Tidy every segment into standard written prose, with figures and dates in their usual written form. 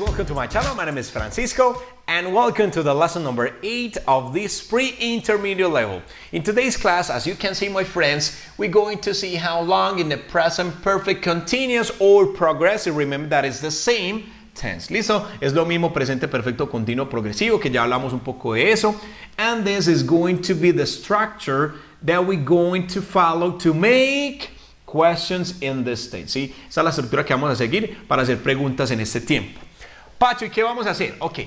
welcome to my channel. My name is Francisco and welcome to the lesson number 8 of this pre-intermedio level. In today's class, as you can see my friends, we're going to see how long in the present perfect continuous or progressive, remember that is the same tense. ¿Listo? Es lo mismo presente perfecto continuo progresivo, que ya hablamos un poco de eso. And this is going to be the structure that we're going to follow to make questions in this state, ¿sí? Esa es la estructura que vamos a seguir para hacer preguntas en este tiempo. Pacho, ¿y qué vamos a hacer? Ok,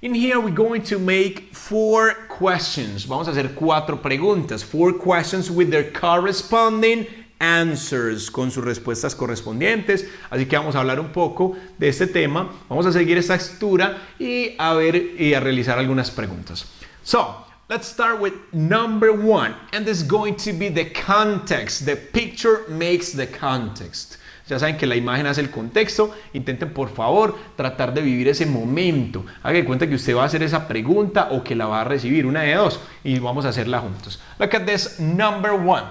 in here we're going to make 4 questions. Vamos a hacer 4 preguntas. 4 questions with their corresponding answers, con sus respuestas correspondientes. Así que vamos a hablar un poco de este tema. Vamos a seguir esta estructura y a ver y a realizar algunas preguntas. So, let's start with number 1, and this is going to be the context. The picture makes the context. Ya saben que la imagen hace el contexto. Intenten por favor tratar de vivir ese momento. Haga de cuenta que usted va a hacer esa pregunta o que la va a recibir, una de dos, y vamos a hacerla juntos. Look at this, number 1.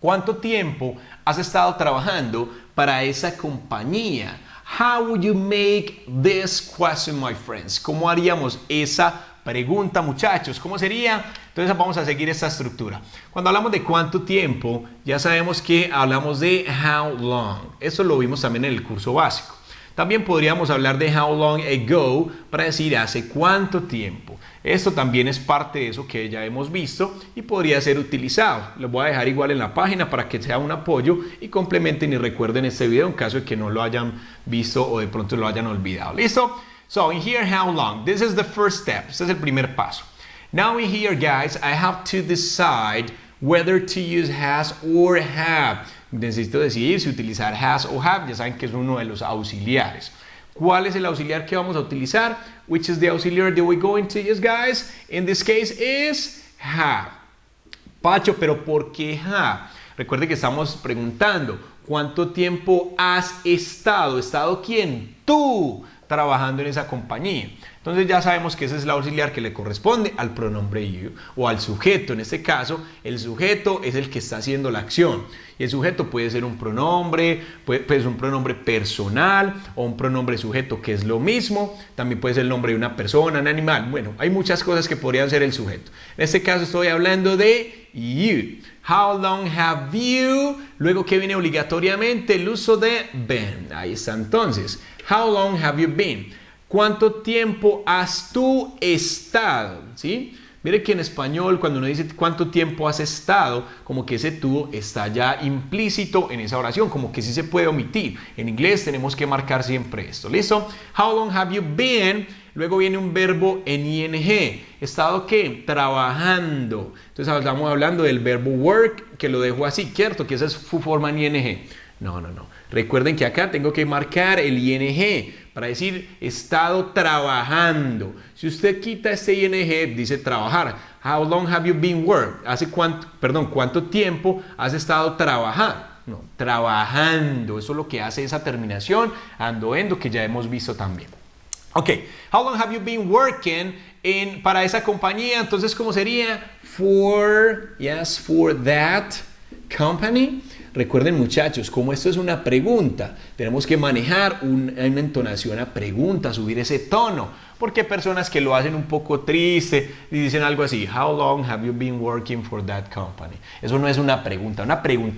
¿Cuánto tiempo has estado trabajando para esa compañía? How would you make this question, my friends? ¿Cómo haríamos esa pregunta, muchachos? ¿Cómo sería? Entonces vamos a seguir esta estructura. Cuando hablamos de cuánto tiempo, ya sabemos que hablamos de how long. Eso lo vimos también en el curso básico. También podríamos hablar de how long ago para decir hace cuánto tiempo. Esto también es parte de eso que ya hemos visto y podría ser utilizado. Lo voy a dejar igual en la página para que sea un apoyo y complementen y recuerden este video en caso de que no lo hayan visto o de pronto lo hayan olvidado. ¿Listo? So in here, how long? This is the first step. Este es el primer paso. Now in here, guys, I have to decide whether to use has or have. Necesito decidir si utilizar has o have. Ya saben que es uno de los auxiliares. ¿Cuál es el auxiliar que vamos a utilizar? Which is the auxiliary that we're going to use, guys? In this case is have. Pacho, pero ¿por qué have? Recuerde que estamos preguntando, ¿cuánto tiempo has estado? ¿Estado quién? Tú, trabajando en esa compañía. Entonces ya sabemos que ese es el auxiliar que le corresponde al pronombre you o al sujeto. En este caso, el sujeto es el que está haciendo la acción. Y el sujeto puede ser un pronombre, puede ser un pronombre personal o un pronombre sujeto, que es lo mismo. También puede ser el nombre de una persona, un animal. Bueno, hay muchas cosas que podrían ser el sujeto. En este caso estoy hablando de you. How long have you? Luego, ¿qué viene obligatoriamente? El uso de been. Ahí está entonces. How long have you been? ¿Cuánto tiempo has tú estado? ¿Sí? Mire que en español cuando uno dice cuánto tiempo has estado, como que ese tú está ya implícito en esa oración, como que sí se puede omitir. En inglés tenemos que marcar siempre esto. ¿Listo? How long have you been? Luego viene un verbo en ing. ¿Estado qué? Trabajando. Entonces estamos hablando del verbo work, que lo dejo así, ¿cierto? Que esa es su forma en ing. No. Recuerden que acá tengo que marcar el ing para decir estado trabajando. Si usted quita este ing, dice trabajar. How long have you been work? ¿Cuánto tiempo has estado trabajando? No, trabajando. Eso es lo que hace esa terminación ando, que ya hemos visto también. Ok, how long have you been working para esa compañía? Entonces, ¿cómo sería? For that company. Recuerden, muchachos, como esto es una pregunta, tenemos que manejar una entonación a pregunta, subir ese tono, porque hay personas que lo hacen un poco triste y dicen algo así, how long have you been working for that company? Eso no es una pregunta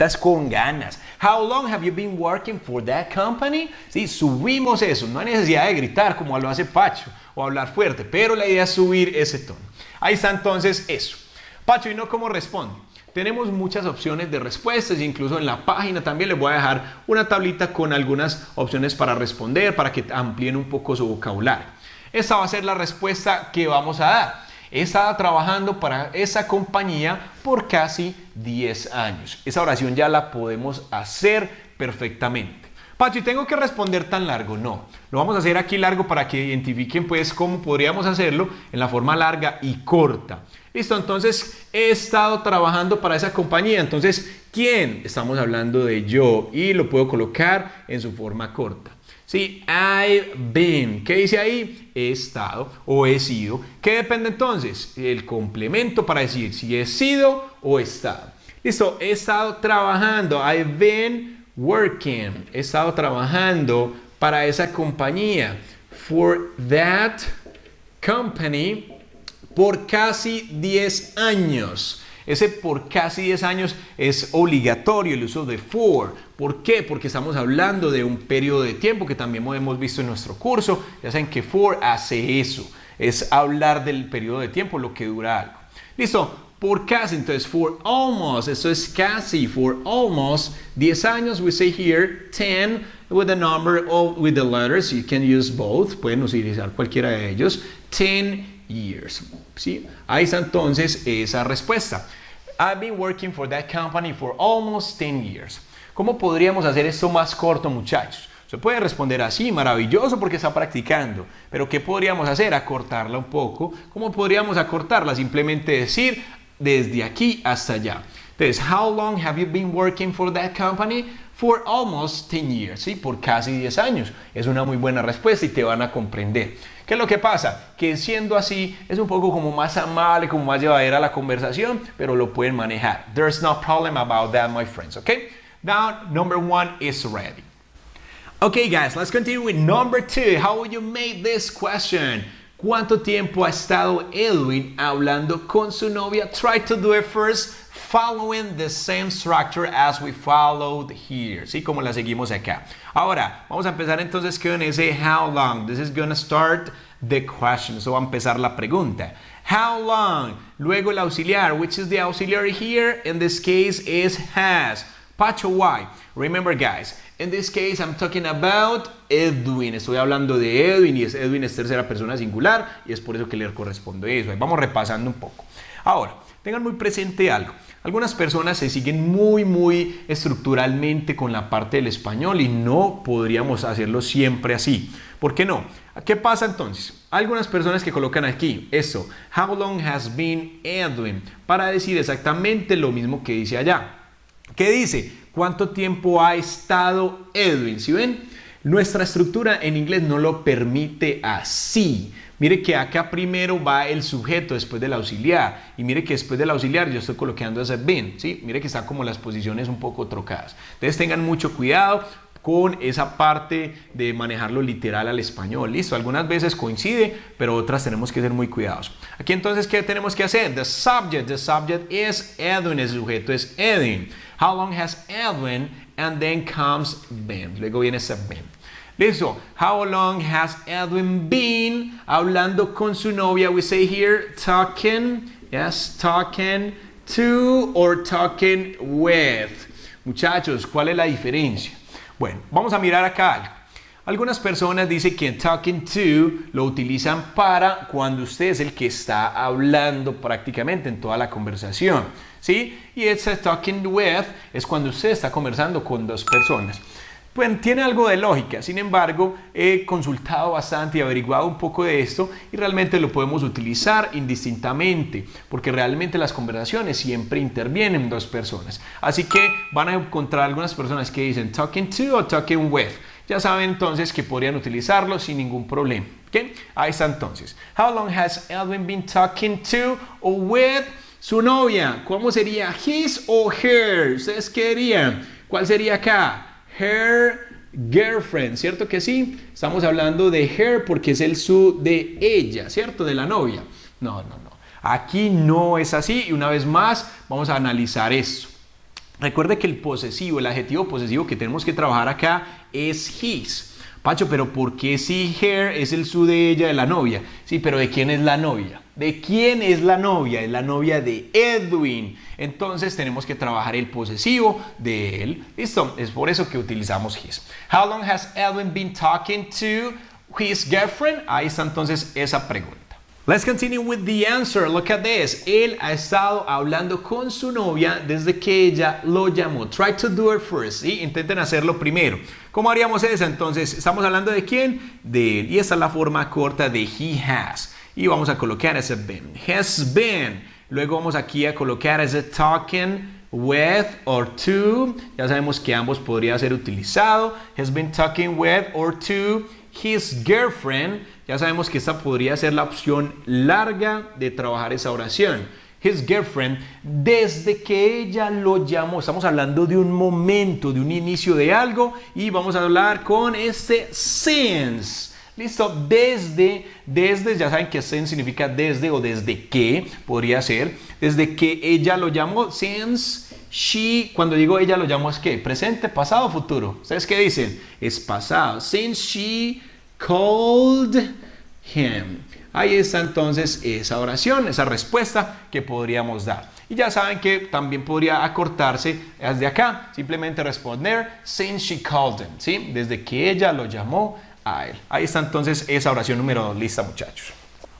es con ganas. How long have you been working for that company? Sí, subimos eso, no hay necesidad de gritar como lo hace Pacho o hablar fuerte, pero la idea es subir ese tono. Ahí está entonces eso. Pacho, ¿y no cómo responde? Tenemos muchas opciones de respuestas, incluso en la página también les voy a dejar una tablita con algunas opciones para responder, para que amplíen un poco su vocabulario. Esta va a ser la respuesta que vamos a dar. He estado trabajando para esa compañía por casi 10 años. Esa oración ya la podemos hacer perfectamente. Pacho, ¿y tengo que responder tan largo? No, lo vamos a hacer aquí largo para que identifiquen pues cómo podríamos hacerlo en la forma larga y corta. Listo, entonces he estado trabajando para esa compañía. Entonces, ¿quién? Estamos hablando de yo y lo puedo colocar en su forma corta. Sí, I've been. ¿Qué dice ahí? He estado o he sido. ¿Qué depende entonces? El complemento para decir si he sido o he estado. Listo, he estado trabajando. I've been working. He estado trabajando para esa compañía. for that company por casi 10 años. Ese por casi 10 años es obligatorio el uso de for. ¿Por qué? Porque estamos hablando de un periodo de tiempo que también hemos visto en nuestro curso. Ya saben que for hace eso. Es hablar del periodo de tiempo, lo que dura algo. Listo. Por casi, entonces for almost, eso es casi, for almost 10 años, we say here 10 with the number or with the letters, you can use both, pueden utilizar cualquiera de ellos, 10 years, ¿sí? Ahí está entonces esa respuesta. I've been working for that company for almost 10 years. ¿Cómo podríamos hacer esto más corto, muchachos? Se puede responder así, maravilloso porque está practicando. Pero ¿qué podríamos hacer? Acortarla un poco. ¿Cómo podríamos acortarla? Simplemente decir desde aquí hasta allá. Entonces, how long have you been working for that company? For almost 10 years, ¿sí? Por casi 10 años. Es una muy buena respuesta y te van a comprender. ¿Qué es lo que pasa? Que siendo así, es un poco como más amable, como más llevadera la conversación, pero lo pueden manejar. There's no problem about that, my friends, okay? Now, number 1 is ready. Okay, guys, let's continue with number 2. How will you make this question? ¿Cuánto tiempo ha estado Edwin hablando con su novia? Try to do it first, following the same structure as we followed here. ¿Sí? Como la seguimos acá. Ahora, vamos a empezar entonces con ese how long. This is going to start the question. So va a empezar la pregunta. How long? Luego el auxiliar. Which is the auxiliary here? In this case is has. Pacho, why? Remember, guys, in this case I'm talking about Edwin. Estoy hablando de Edwin y Edwin es tercera persona singular y es por eso que le corresponde eso. Ahí vamos repasando un poco. Ahora, tengan muy presente algo. Algunas personas se siguen muy estructuralmente con la parte del español y no podríamos hacerlo siempre así. ¿Por qué no? ¿Qué pasa entonces? Algunas personas que colocan aquí esto, how long has been Edwin, para decir exactamente lo mismo que dice allá. ¿Qué dice? ¿Cuánto tiempo ha estado Edwin? ¿Sí ven? Nuestra estructura en inglés no lo permite así. Mire que acá primero va el sujeto después del auxiliar. Y mire que después del auxiliar yo estoy colocando ese been. ¿Sí? Mire que están como las posiciones un poco trocadas. Entonces tengan mucho cuidado con esa parte de manejarlo literal al español. Listo, algunas veces coincide, pero otras tenemos que ser muy cuidadosos. Aquí entonces, ¿qué tenemos que hacer? The subject is Edwin, el sujeto es Edwin. How long has Edwin? And then comes been. Luego viene ese been. Listo. How long has Edwin been hablando con su novia? We say here talking. Yes, talking to or talking with. Muchachos, ¿cuál es la diferencia? Bueno, vamos a mirar acá algo. Algunas personas dicen que talking to lo utilizan para cuando usted es el que está hablando prácticamente en toda la conversación, ¿sí? Y ese talking with es cuando usted está conversando con dos personas. Pues tiene algo de lógica, sin embargo, he consultado bastante y averiguado un poco de esto y realmente lo podemos utilizar indistintamente, porque realmente las conversaciones siempre intervienen dos personas. Así que van a encontrar algunas personas que dicen talking to o talking with. Ya saben entonces que podrían utilizarlo sin ningún problema. ¿Okay? Ahí está entonces. How long has Edwin been talking to or with su novia? ¿Cómo sería his o her? ¿Ustedes qué dirían? ¿Cuál sería acá? Her girlfriend, ¿cierto que sí? Estamos hablando de her porque es el su de ella, ¿cierto? De la novia. No. Aquí no es así y una vez más vamos a analizar esto. Recuerde que el posesivo, el adjetivo posesivo que tenemos que trabajar acá es his. Pacho, pero ¿por qué si her es el su de ella, de la novia? Sí, pero ¿de quién es la novia? ¿De quién es la novia? Es la novia de Edwin. Entonces tenemos que trabajar el posesivo de él. ¿Listo? Es por eso que utilizamos his. How long has Edwin been talking to his girlfriend? Ahí está entonces esa pregunta. Let's continue with the answer. Look at this. Él ha estado hablando con su novia desde que ella lo llamó. Try to do it first. ¿Sí? Intenten hacerlo primero. ¿Cómo haríamos eso? Entonces, ¿estamos hablando de quién? De él. Y esta es la forma corta de he has. Y vamos a colocar ese been. Has been. Luego vamos aquí a colocar ese talking with or to. Ya sabemos que ambos podría ser utilizado. Has been talking with or to his girlfriend. Ya sabemos que esta podría ser la opción larga de trabajar esa oración. His girlfriend, desde que ella lo llamó. Estamos hablando de un momento, de un inicio de algo. Y vamos a hablar con este since. Listo, desde, ya saben que since significa desde o desde que, podría ser, desde que ella lo llamó, since she, cuando digo ella lo llamo es ¿qué? Presente, pasado, futuro. ¿Ustedes qué dicen? Es pasado, since she called him. Ahí está entonces esa oración, esa respuesta que podríamos dar. Y ya saben que también podría acortarse desde acá, simplemente responder since she called him, ¿sí? Desde que ella lo llamó a él. Ahí está entonces esa oración número 2, lista muchachos.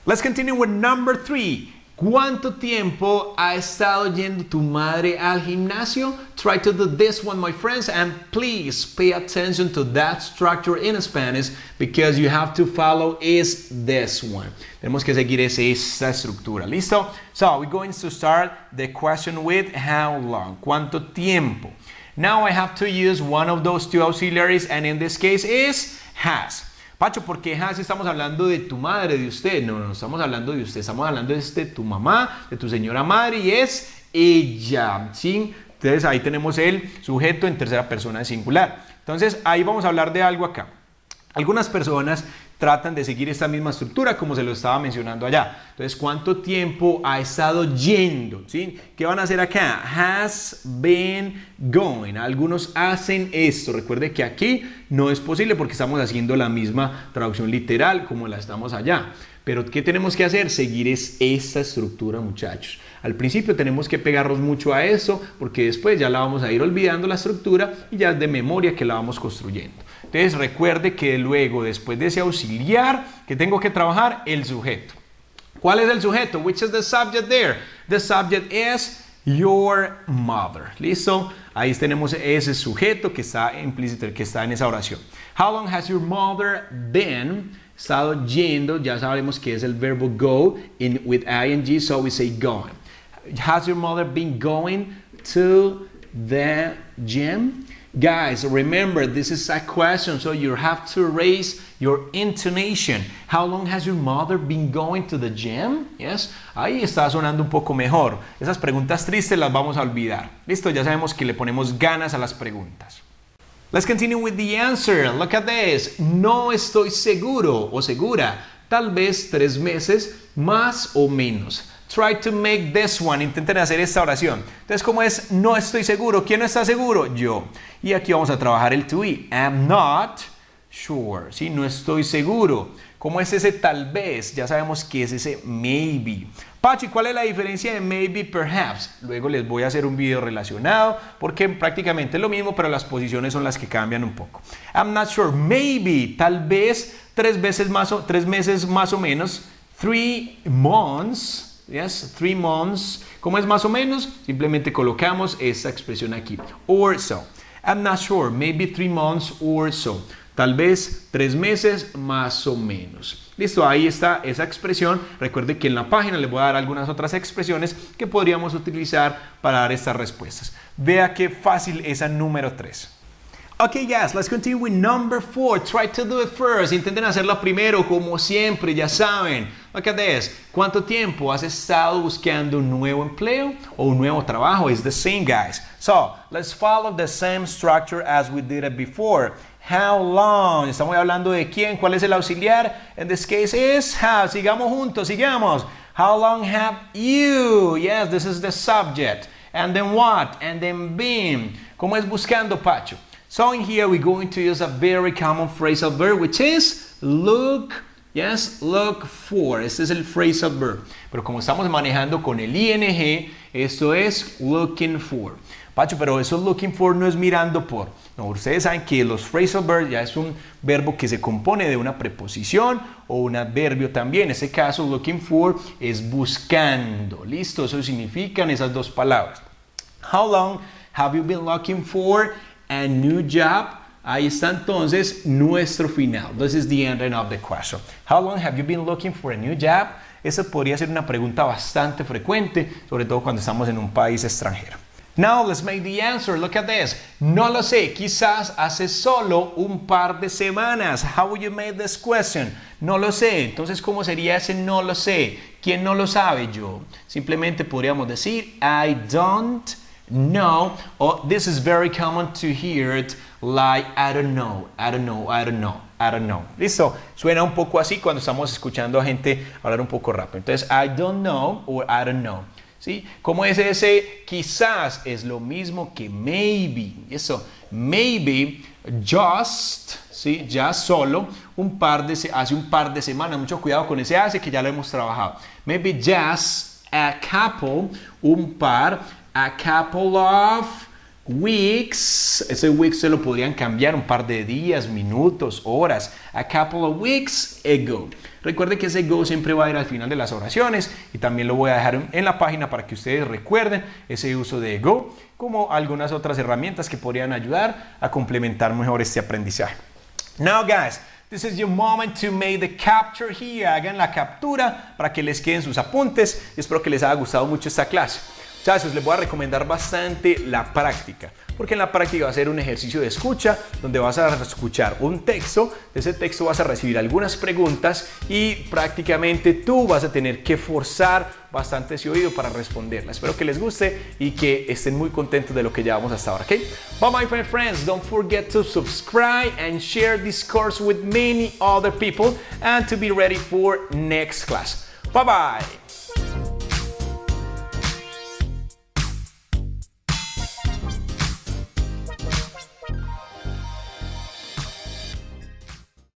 Let's continue with number 3. ¿Cuánto tiempo ha estado yendo tu madre al gimnasio? Try to do this one, my friends, and please pay attention to that structure in Spanish because you have to follow is this one. Tenemos que seguir esa estructura. ¿Listo? So, we're going to start the question with how long. ¿Cuánto tiempo? Now I have to use one of those two auxiliaries, and in this case is has. Pacho, ¿por qué has estamos hablando de tu madre, de usted? No, no estamos hablando de usted, estamos hablando de tu mamá, de tu señora madre, y es ella, ¿sí? Entonces ahí tenemos el sujeto en tercera persona de singular. Entonces ahí vamos a hablar de algo acá. Algunas personas tratan de seguir esta misma estructura como se lo estaba mencionando allá. Entonces, ¿cuánto tiempo ha estado yendo? ¿Sí? ¿Qué van a hacer acá? Has been going. Algunos hacen esto. Recuerde que aquí no es posible porque estamos haciendo la misma traducción literal como la estamos allá. Pero ¿qué tenemos que hacer? Seguir esta estructura, muchachos. Al principio tenemos que pegarnos mucho a eso porque después ya la vamos a ir olvidando la estructura y ya es de memoria que la vamos construyendo. Entonces recuerde que luego, después de ese auxiliar, que tengo que trabajar el sujeto. ¿Cuál es el sujeto? Which is the subject there? The subject is your mother. ¿Listo? Ahí tenemos ese sujeto que está implícito, que está en esa oración. How long has your mother been? Estado yendo, ya sabemos que es el verbo go with ing, so we say going. Has your mother been going to the gym? Guys, remember, this is a question, so you have to raise your intonation. How long has your mother been going to the gym? Yes, ahí está sonando un poco mejor. Esas preguntas tristes las vamos a olvidar. Listo, ya sabemos que le ponemos ganas a las preguntas. Let's continue with the answer. Look at this. No estoy seguro o segura. Tal vez 3 meses, más o menos. Try to make this one. Intenten hacer esta oración. Entonces, ¿cómo es? No estoy seguro. ¿Quién no está seguro? Yo. Y aquí vamos a trabajar el to be. I'm not sure. ¿Sí? No estoy seguro. ¿Cómo es ese tal vez? Ya sabemos que es ese maybe. Pachi, ¿cuál es la diferencia de maybe, perhaps? Luego les voy a hacer un video relacionado porque prácticamente es lo mismo, pero las posiciones son las que cambian un poco. I'm not sure. Maybe. Tal vez 3 meses más o menos. 3 months. Yes, 3 months. ¿Cómo es más o menos? Simplemente colocamos esta expresión aquí. Or so. I'm not sure. Maybe 3 months or so. Tal vez 3 meses más o menos. Listo, ahí está esa expresión. Recuerde que en la página les voy a dar algunas otras expresiones que podríamos utilizar para dar estas respuestas. Vea qué fácil esa número 3. Okay, guys, let's continue with number 4. Try to do it first. Intenten hacerlo primero, como siempre, ya saben. Look at this. ¿Cuánto tiempo has estado buscando un nuevo empleo o un nuevo trabajo? It's the same, guys. So, let's follow the same structure as we did it before. How long? Estamos hablando de quién, cuál es el auxiliar. In this case is how. Sigamos juntos, sigamos. How long have you? Yes, this is the subject. And then what? And then been. ¿Cómo es buscando, Pacho? So in here we're going to use a very common phrasal verb which is look, yes, look for. Este es el phrasal verb. Pero como estamos manejando con el ing, esto es looking for. Pacho, pero eso looking for no es mirando por. No, ustedes saben que los phrasal verbs ya es un verbo que se compone de una preposición o un adverbio también. En este caso, looking for es buscando. ¿Listo? Eso significan esas dos palabras. How long have you been looking for a new job? Ahí está entonces nuestro final. This is the ending of the question. How long have you been looking for a new job? Esa podría ser una pregunta bastante frecuente, sobre todo cuando estamos en un país extranjero. Now let's make the answer. Look at this. No lo sé. Quizás hace solo un par de semanas. How would you make this question? No lo sé. Entonces, ¿cómo sería ese no lo sé? ¿Quién no lo sabe? Yo. Simplemente podríamos decir I don't no, or this is very common to hear it like I don't know, I don't know, I don't know, I don't know. ¿Listo? Suena un poco así cuando estamos escuchando a gente hablar un poco rápido. Entonces, I don't know or I don't know. ¿Sí? ¿Cómo es ese quizás? Es lo mismo que maybe. Eso, maybe, just, ¿sí? Ya solo, hace un par de semanas. Mucho cuidado con ese hace que ya lo hemos trabajado. Maybe just a couple, un par, a couple of weeks, ese weeks se lo podrían cambiar un par de días, minutos, horas, a couple of weeks ago. Recuerde que ese ago siempre va a ir al final de las oraciones y también lo voy a dejar en la página para que ustedes recuerden ese uso de ago, como algunas otras herramientas que podrían ayudar a complementar mejor este aprendizaje. Now guys, this is your moment to make the capture here. Hagan la captura para que les queden sus apuntes y espero que les haya gustado mucho esta clase. Muchachos, les voy a recomendar bastante la práctica, porque en la práctica va a ser un ejercicio de escucha donde vas a escuchar un texto, de ese texto vas a recibir algunas preguntas y prácticamente tú vas a tener que forzar bastante ese oído para responderlas. Espero que les guste y que estén muy contentos de lo que llevamos hasta ahora, ¿ok? Bye my friends, don't forget to subscribe and share this course with many other people and to be ready for next class. Bye bye!